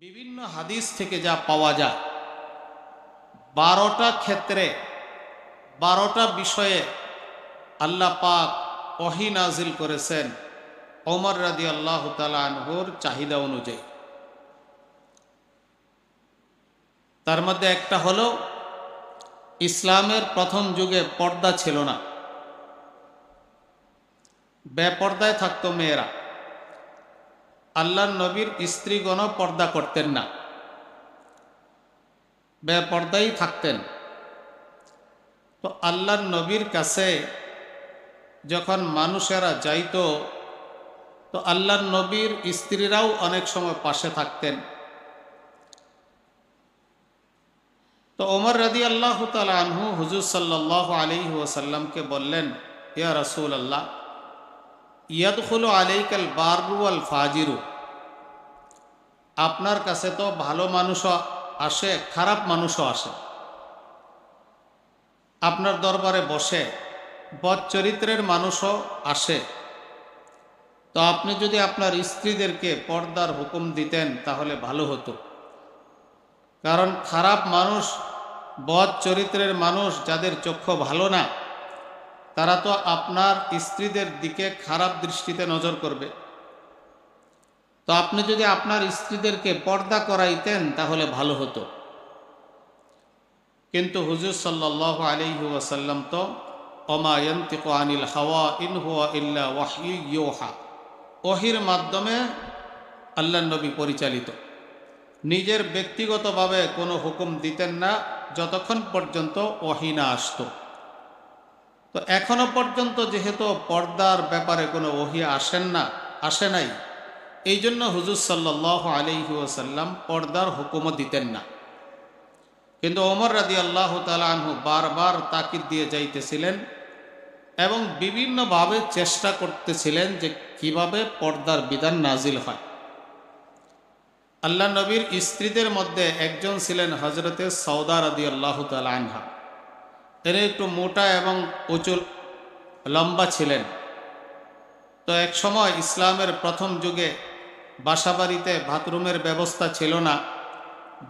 বিভিন্ন হাদিস থেকে যা পাওয়া যায় 12টা ক্ষেত্রে 12টা বিষয়ে আল্লাহ পাক ওহী নাজিল করেছেন ওমর রাদিয়াল্লাহু তাআলা আনহুর চাহিদা অনুযায়ী। তার মধ্যে একটা হলো ইসলামের প্রথম যুগে পর্দা ছিল না, বেপর্দায় থাকতো মেয়েরা। আল্লাহর নবীর স্ত্রীগণও পর্দা করতেন না, বেপর্দাই থাকতেন। তো আল্লাহর নবীর কাছে যখন মানুষেরা যাইতো তো আল্লাহর নবীর স্ত্রীরাও অনেক সময় পাশে থাকতেন। তো ওমর রাদিয়াল্লাহু তাআলা আনহু হুজুর সাল্লাল্লাহু আলাইহি ওয়াসাল্লামকে বললেন, ইয়া রাসূলুল্লাহ, ইয়াদখুলু আলাইকাল বাররু ওয়াল ফাজিরু, আপনার কাছে তো ভালো মানুষও আসে, খারাপ মানুষও আসে। আপনার দরবারে বসে বদ চরিত্রের মানুষও আসে। তো আপনি যদি আপনার স্ত্রীদেরকে পর্দার হুকুম দিতেন তাহলে ভালো হতো। কারণ খারাপ মানুষ, বদ চরিত্রের মানুষ, যাদের চক্ষু ভালো না, তারা তো আপনার স্ত্রীদের দিকে খারাপ দৃষ্টিতে নজর করবে। তো আপনি যদি আপনার স্ত্রীদেরকে পর্দা করাইতেন তাহলে ভালো হতো। কিন্তু হুজুর সাল্লাল্লাহু আলাইহি ওয়াসাল্লাম তো ওমা ইয়ানতিকু আনিল হাওয়া ইন হুয়া ইল্লা ওয়াহয়ু ইউহা, ওহির মাধ্যমে আল্লাহর নবী পরিচালিত। নিজের ব্যক্তিগতভাবে কোনো হুকুম দিতেন না যতক্ষণ পর্যন্ত ওহী না আসতো। তো এখনো পর্যন্ত যেহেতু পর্দার ব্যাপারে কোনো ওহী আসে নাই, এই জন্য হুজুর সাল্লাল্লাহু আলাইহি ওয়াসাল্লাম পর্দার হুকুমও দিতেন না। কিন্তু ওমর রাদিয়াল্লাহু তাআলা আনহু বারবার তাকিদ দিয়ে যাইতেছিলেন এবং বিভিন্নভাবে চেষ্টা করতেছিলেন যে কিভাবে পর্দার বিধান নাজিল হয়। আল্লাহ নবীর স্ত্রীদের মধ্যে একজন ছিলেন হযরতে সৌদা রাদিয়াল্লাহু তাআলা আনহা। তিনি একটু মোটা এবং উঁচু লম্বা ছিলেন। তো এক সময় ইসলামের প্রথম যুগে বাসাবাড়িতে বাথরুমের ব্যবস্থা ছিল না,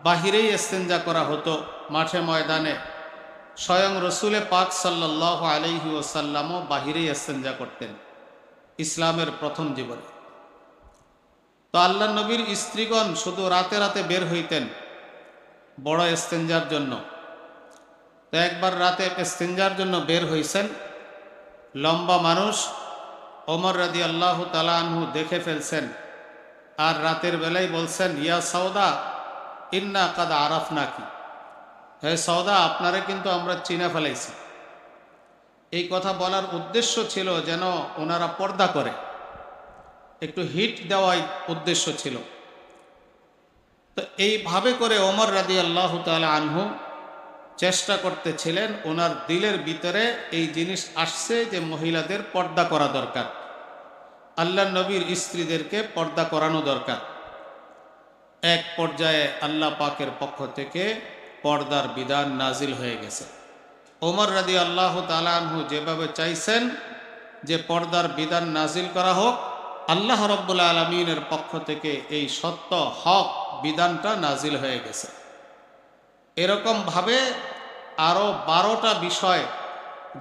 বাহিরেই ইস্তেঞ্জা করা হতো, মাঠে ময়দানে। স্বয়ং রসুলে পাক সাল্লাল্লাহু আলাইহি ওয়াসাল্লামও বাহিরেই ইস্তেঞ্জা করতেন ইসলামের প্রথম জীবনে। তো আল্লাহ নবীর স্ত্রীগণ শুধু রাতে রাতে বের হইতেন বড় ইস্তেঞ্জার জন্য। তো একবার রাতে ইস্তেঞ্জার জন্য বের হইছেন, লম্বা মানুষ ওমর রাদিয়াল্লাহু তাআলা আনহু দেখে ফেলছেন। আর রাতের বেলায় বলছেন, ইয়া সৌদা ইন্না কাদ আরাফনাকি, হে সৌদা, আপনারে কিন্তু আমরা চিনে ফেলাইছি। এই কথা বলার উদ্দেশ্য ছিল যেন ওনারা পর্দা করে, একটু হিট দেওয়াই উদ্দেশ্য ছিল। তো এইভাবে করে ওমর রাদিয়াল্লাহু তাআলা আনহু চেষ্টা করতেছিলেন, ওনার দিলের ভিতরে এই জিনিস আসছে যে মহিলাদের পর্দা করা দরকার, আল্লাহর নবীর স্ত্রীদেরকে পর্দা করানো দরকার। এক পর্যায়ে আল্লাহ পাকের পক্ষ থেকে পর্দার বিধান নাজিল হয়ে গেছে। ওমর রাদিয়াল্লাহু তাআলা আনহু যেভাবে চাইছেন যে পর্দার বিধান নাজিল করা হোক, আল্লাহ রাব্বুল আলামিনের পক্ষ থেকে এই সত্য হক বিধানটা নাজিল হয়ে গেছে। এরকমভাবে আরও 12টা বিষয়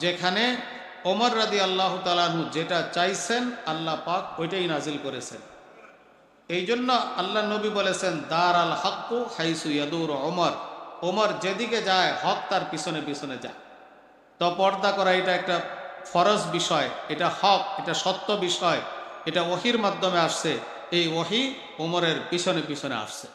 যেখানে ওমর রাদিয়াল্লাহু তাআলা আনহু যেটা চাইছেন আল্লাহ পাক ওইটাই নাজিল করেছেন। এই জন্য আল্লাহ নবী বলেছেন, দার আল হক্কু হাইসু ইয়াদুর ওমর, ওমর যেদিকে যায় হক তার পিছনে পিছনে যায়। তো পর্দা করা এটা একটা ফরজ বিষয়, এটা হক, এটা সত্য বিষয়, এটা ওহীর মাধ্যমে আসছে। এই ওহী ওমরের পিছনে পিছনে আসছে।